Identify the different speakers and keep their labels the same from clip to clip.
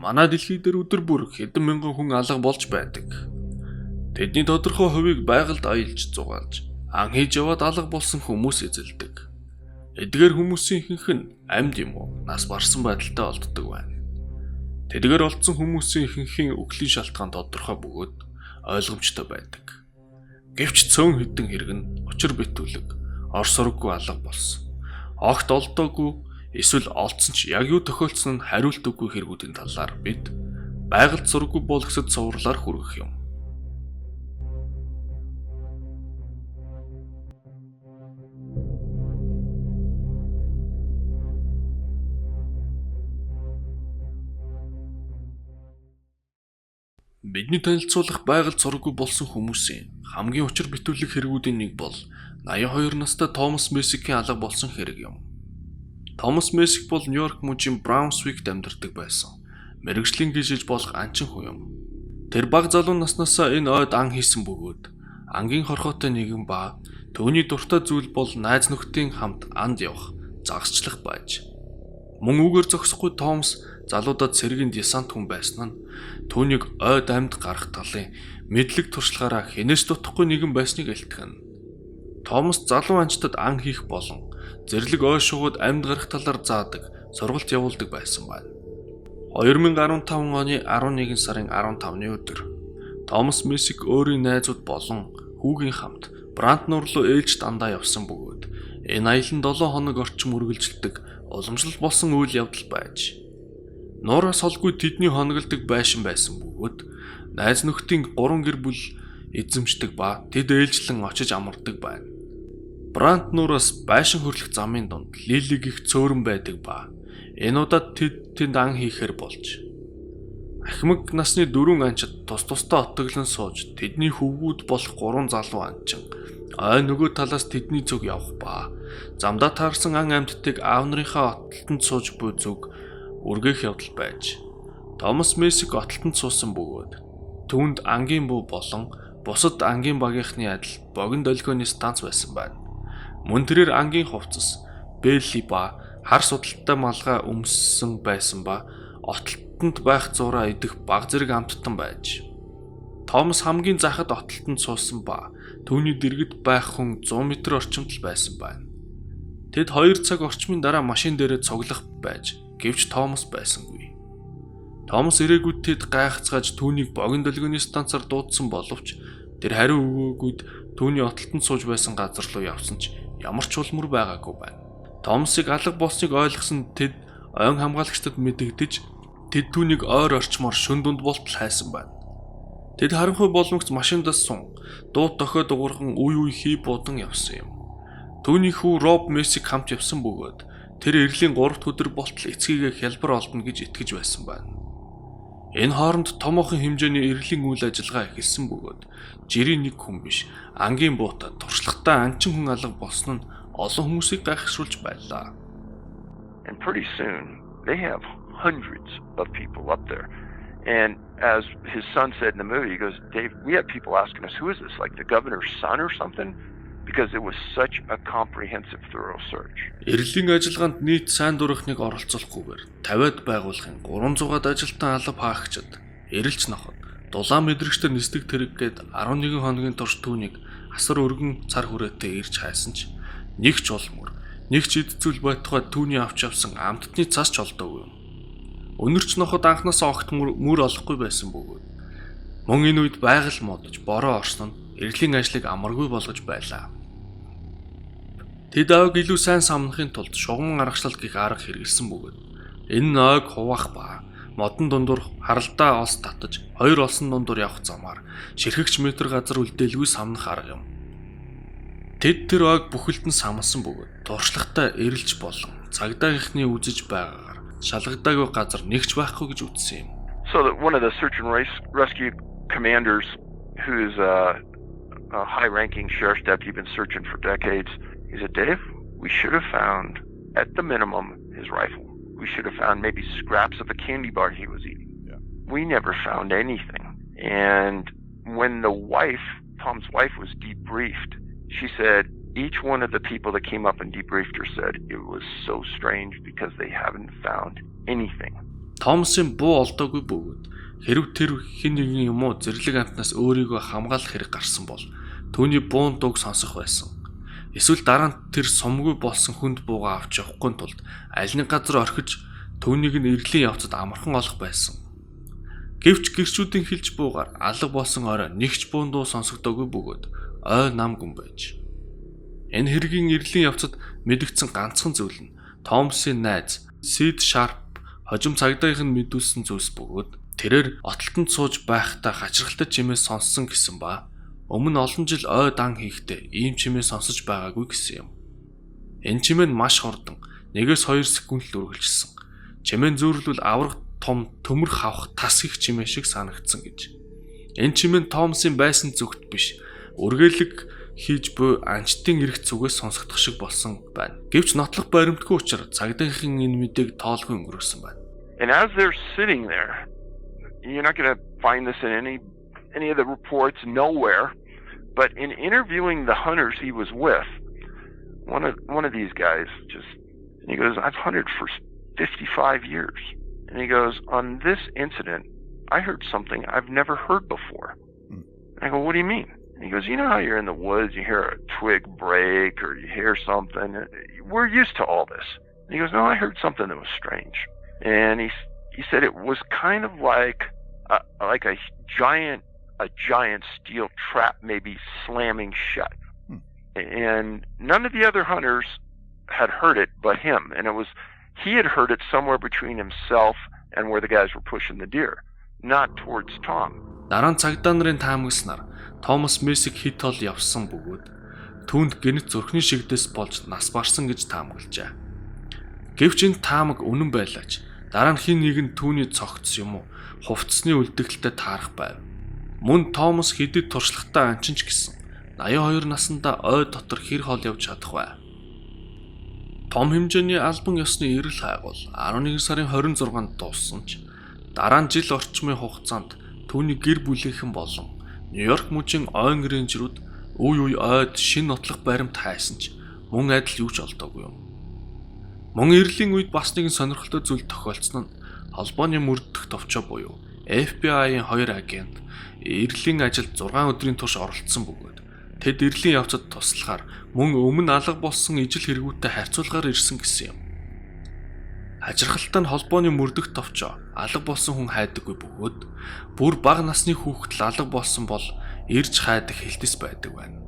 Speaker 1: манай дэлхий дээр өдөр бүр хэдэн мянган хүн алга болж байдаг. Тэдний тодорхой хувийг байгальд аялж зугаалж, ан хийж яваад алга болсон хүмүүс эзэлдэг. Эдгээр хүмүүсийн ихэнх нь амьд юм уу, нас барсан байдалтай олддог байна. Тэдгээр олдсон хүмүүсийн ихэнхийн үхлийн шалтгаан тодорхой бөгөөд ойлгомжтой байдаг. Гэвч цөөн хэдэн хэрэг нь учир битүүлэг, ор сургаггүй алга болсон. Огт олдоогүй эсвэл олдсон ч яг юу тохиолдсон нь хариулт өггүй хэрэгүүдийн талаар бид байгальд сургаггүй болгосод суурлаар хүргэх юм. Бидний танилцуулах байгальд сургаггүй болсон хүмүүсийн хамгийн учир битүүлэг хэрэгүүдийн нэг бол 82 настай Томас Мессикийн алга болсон хэрэг юм. Томас Мессик бол Нью-Йорк мужийн Браунсвикт амьдардаг байсан. Мэргэжлийн гишиж болох анчин хүн юм. Тэр бага залуу наснаасаа энэ ойд ан хийсэн бөгөөд ангийн хорхоотой нэгэн ба түүний дуртай зүйл бол найз нөхдийн хамт анд явах, загасчлах байж. Мөн үгээр зогсохгүй Томас залуудад сэргийн десант хүн байсан нь түүнийг ойд амьд гарах талын мэдлэг туршлагаараа хинээс дутхгүй нэгэн байсныг илтгэн. Томас залуу анчтад ан хийх болон зэрлэг ой шугууд амьд гарах талаар заадаг, сургалт явуулдаг байсан байна. 2015 оны 11 сарын 15-ны өдөр Томас Мессик өөрийн найзууд болон хүүгийн хамт Брантнуур руу ээлж дандаа явсан бөгөөд энэ аялан 7 хоног орчим үргэлжилдэг уламжлал болсон үйл явдал байж. Нуураас холгүй тэдний хоноглдог байсан бөгөөд найз нөхдийн 3 гэр бүл эзэмшдэг ба тэд ээлжлэн очиж амардаг байна. Брантнуураас байшин хөрлөх замын дунд Лилиг их цөөрөн байдаг ба энэ удаад тэнд ан хийхээр болж. Ахмаг насны 4 анчид тус тусдаа оттоглон сууж тэдний хөвгүүд болох 3 залуу анчин ой нөгөө талаас тэдний зүг явах ба замдаа таарсан ан амьтдыг аав нарынхаа оттолтонд сууж буй зүг үргэх явдал байж. Томас Мессик оттолтонд суусан бөгөөд түүнд ангийн буу болон бусад ангийн багийнхны адил богино долгионы станц байсан байна. Мөн тэрээр ангийн хувцас, бэлли ба хар судалтай малгай өмссөн байсан ба оттолтонд байх зураа идэх баг зэрэг амттан байж. Томас хамгийн захад оттолтонд суусан ба түүний дэргэд байх хүн 100 м орчимд байсан байна. Тэд 2 цаг орчмын дараа машин дээрээ цуглах байж, гэвч Томас байсангүй. Томас ирээгүйд тэд гайхацгааж түүнийг богино долгионы станцаар дуудсан боловч тэр хариу өгөөгүйд түүний оттолтонд сууж байсан газар руу явсан ч ямар ч улмөр байгаагүй байна. Томасыг алга болсныг ойлгосон тэд ойн хамгаалагчдад мэдэгдэж тэд түүнийг ойр орчмоор шөнө дунд болтол хайсан байна. Тэд харанхуй боломжт машиндаас сун, дууд дохой дуурхан үе хий буудан явсан юм. Түүний хүү Роб Мессик хамт явсан бөгөөд тэр эрлийн 3 дахь өдөр болтол эцгийгээ хялбар олдно гэж итгэж байсан байна. Энэ хооронд томоохон хэмжээний эрлийн үйл ажиллагаа эхэлсэн бөгөөд жирийн нэг хүн биш, ангийн буутаа туршлагатай анчин хүн алга болсон нь олон хүмүүсийг гайхшруулж байлаа.
Speaker 2: And pretty soon they have hundreds of people up there. And as his son said in the movie, he goes, "Dave, we have people asking us, who is this? Like the governor's son or something?" Because it was such a comprehensive, thorough search.
Speaker 1: Эрлийн ажиллагаанд нийт сайн дурахныг оролцуулахгүйгээр 50-ад байгууллагын 300-аад ажилтан алба хаагчид, эрэлж ноход, дулаан мэдрэгчдэр нисдэг тэрэггээд 11 хоногийн турш түүнийг асар өргөн цар хүрээтэй ирж хайсан ч нэг ч улмөр, нэг ч эд зүйл байтугай түүний авч явсан амттны цас ч олдоогүй юм. Өнөрч ноход анхнаасаа огт мөр олохгүй байсан бөгөөд мөн энэ үед байгаль модож бороо орсон нь эрлийн ажлыг амаргүй болгож байлаа. Тэд ойг илүү сайн самнахын тулд шугам аргачлал гэх арга хэрэгэлсэн бөгөөд энэ ойг хуваах ба модон дундуур харалдаа олс татаж 2 олсон дундуур явах замаар ширхэгч метр газар үлдээлгүй самнах арга юм. Тэд тэр ойг бүхэлд нь самсан бөгөөд туршлагатай эрэлж болон цагдаагийнхны үзэж байгаагаар шалгагдаагүй газар нэгч байхгүй гэж үзсэн юм.
Speaker 2: So that one of the search and rescue commanders, who is a high-ranking sheriff's deputy, been searching for decades, he said, "Dave, we should have found, at the minimum, his rifle. We should have found maybe scraps of a candy bar he was eating." Yeah. We never found anything. And when the wife, Tom's wife, was debriefed, she said each one of the people that came up and debriefed her said it was so strange because they haven't found anything.
Speaker 1: Томасын буу олдоогүй бөгөөд хэрв тэр хэн нэгэн юм уу зэрлэг амтнаас өөрийгөө хамгаалах хэрэг гарсан бол түүний буун дууг сонсох байсан. Эсвэл дараа нь тэр сумгүй болсон хүнд буугаа авч явахгүй тулд аль нэг газар орхиж түүнийг нь эрглийн явцад амархан олох байсан. Гэвч гэрчүүдийн хэлж буугаар алга болсон орой нэгч буун дуу сонсогдоогүй бөгөөд ой нам гүн байж. Энэ хэргийн эрглийн явцад мэдэгдсэн ганцхан зүйл нь Томасын найз Сид Шарп хожим цагдаагийнх нь мэдүүлсэн зүйлс бөгөөд тэрээр отолтонд сууж байхдаа хачирхалтай чимээ сонссон гэсэн ба өмнө олон жил ой дан хийхдээ ийм чимээ сонсож байгаагүй гэсэн юм. Энэ чимээ нь маш хурдан 1-2 секунд л үргэлжилсэн. Чимээ зөөрлөл аврах том төмөр хавах тас их чимээ шиг санагдсан гэж. Энэ чимээ Томасын байсан зүгт биш үргэлэг хийж буй анчтын эрх зүгээс сонсогдох шиг болсон байна. Гэвч нотлох баримтгүй учраас цагдаагийнхан энэ мэдээг тоолгүй өнгөрөөсөн байна.
Speaker 2: And as they're sitting there, you're not going to find this in any of the reports, nowhere. But in interviewing the hunters he was with, one of these guys he goes, I've hunted for 55 years. And he goes, on this incident, I heard something I've never heard before. And I go, what do you mean? And he goes, you know how you're in the woods, you hear a twig break or you hear something? We're used to all this. And he goes, no, I heard something that was strange. And he said it was kind of like a giant steel trap maybe slamming shut. And none of the other hunters had heard it but him. And he had heard it somewhere between himself and where the guys were pushing the deer, not towards Tom.
Speaker 1: Дараа нь цагдаа нарын таамагснаар Томас Мессиг хит тол явсан бөгөөд түүнд гэнэт зүрхний шигдээс болж нас барсан гэж таамаглажээ. Гэвч энэ таамаг үнэн байлаач дараа нь хин нэгэн түүний цогц юм уу хувцсны үлдэгдэлтэй таарах байв. Мөн Томас хэдэд туршлагатай анчинч гэсэн 82 наснда ой дотор хэр хол явж чадах вэ? Том хэмжээний албан ёсны эрэл хайгуул 11 сарын 26-нд дууссан ч дараа нь жил орчмын хугацаанд түүний гэр бүлийнхэн болон Нью-Йорк мужийн ойн рейнжерүүд үе ойд шин нотлох баримт хайсан ч мөн адил юу ч олдоогүй юм. Мөн эрлийн үед бас нэгэн сонирхолтой зүйл тохиолдсон нь холбооны мөрдөх товчоо буюу FBI-ийн 2 агент эрлийн ажилд 6 өдрийн турш оролцсон бөгөөд тэд эрлийн явцад туслахаар мөн өмнө алга болсон ижил хэрэгүүтэй харьцуулгаар ирсэн гэсэн юм. Хачирхалтай нь холбооны мөрдөх товчоо алга болсон хүн хайдаггүй бөгөөд бүр бага насны хүүхдэл алга болсон бол ирж хайдаг хэлтэс байдаг байна.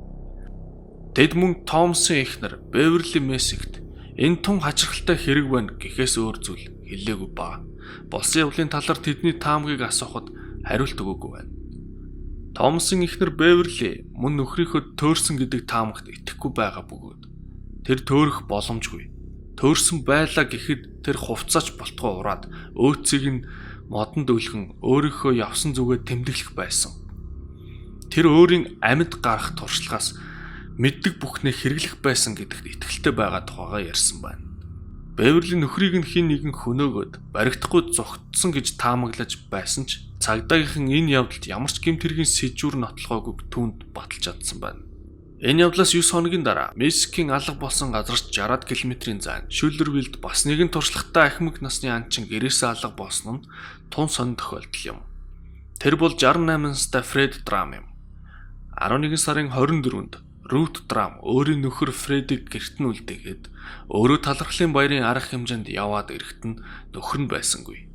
Speaker 1: Тэд мөн Томасын эхнэр Беверли Мессигт энэ тун хачирхалтай хэрэг байна гэхээс өөр зүйл хэлээгүй ба болсон явдлын талаар тэдний таамгийг асуухад хариулт өгөөгүй байна. Томасын эхнэр Беверли мөн нөхрийнхөө төөрсөн гэдэг таамагт итгэхгүй байгаа бөгөөд тэр төөрөх боломжгүй. Төөрсөн байлаа гэхэд тэр хувцаач болтгоо ураад өөцийг нь модонд өлгөн өөрийнхөө явсан зүгээ тэмдэглэх байсан. Тэр өөрийн амьд гарах туршлагаас мэддэг бүхнээ хэрэглэх байсан гэдэгт итгэлтэй байгаа тухайгаа ярьсан байна. Беверли нөхрийг нь хин нэгэн хөнөөгөөд баригдахгүй зогтсон гэж таамаглаж байсан ч цагдаагийнхан энэ явдалд ямар ч гэмт хэргийн сэжүүр нотлохоогүй түүнд баталж чадсан байна. Энэ явдлаас 9 хоногийн дараа Мессикийн алга болсон газарт 60 км-ийн зайд Шүллервилд бас нэгэн туршлагатай ахмад насны анчин гэрээсээ алга болсон нь тун сонин тохиолдол юм. Тэр бол 68 настай Фред Драм юм. 11 сарын 24-нд Рут Драм өөрийн нөхөр Фредийг гэрт нь үлдээгээд өөрөө талархлын баярын арга хэмжээнд яваад ирэхэд нь нөхөр нь байсангүй.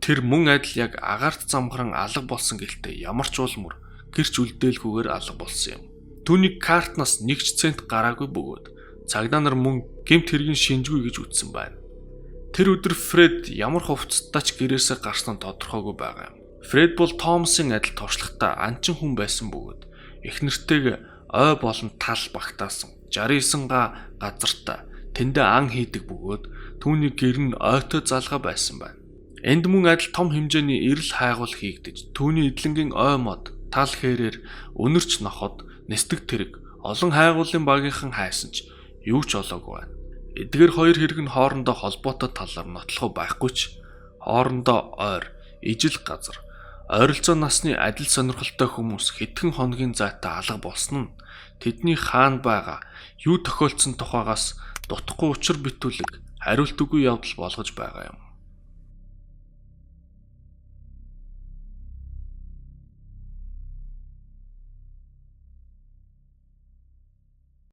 Speaker 1: Тэр мөн адил яг агаарт замхран алга болсон гэлтэй ямар ч улмөр гэрч үлдээлгүйгээр алга болсон юм. Түүний картнаас 1 цент гараагүй бөгөөд цагдаа нар мөн гэмт хэргийн шинжгүй гэж үздсэн байна. Тэр өдөр Фред ямар хувцастай ч гэрээсээ гарсан тодорхойгүй байгаа юм. Фред бол Томасын адил туршлагатай анчин хүн байсан бөгөөд эхнэртэйг ой болон тал багтаасан 69 газартаа тэндээ ан хийдэг бөгөөд түүний гэр нь ойтой залгаа байсан байна. Энд мөн адил том хэмжээний эрэл хайгуул хийгдэж түүний эдлэнгийн ой мод тал хэрээр өнөрч ноход нэстэг тэрэг олон хайгуулын багийнхан хайсан ч юу ч олоогүй байна. Эдгээр хоёр хэрэг нь хоорондоо холбоотой талаар нотлохоо байхгүй ч хоорондоо ойр, ижил газар, ойролцоо насны адил сонирхолтой хүмүүс хэдхэн хоногийн зайтай алга болсон нь тэдний хаана байгаа, юу тохиолдсон тухайгаас дутхгүй учир битүүлэг хариулт үгүй явдал болгож байгаа юм.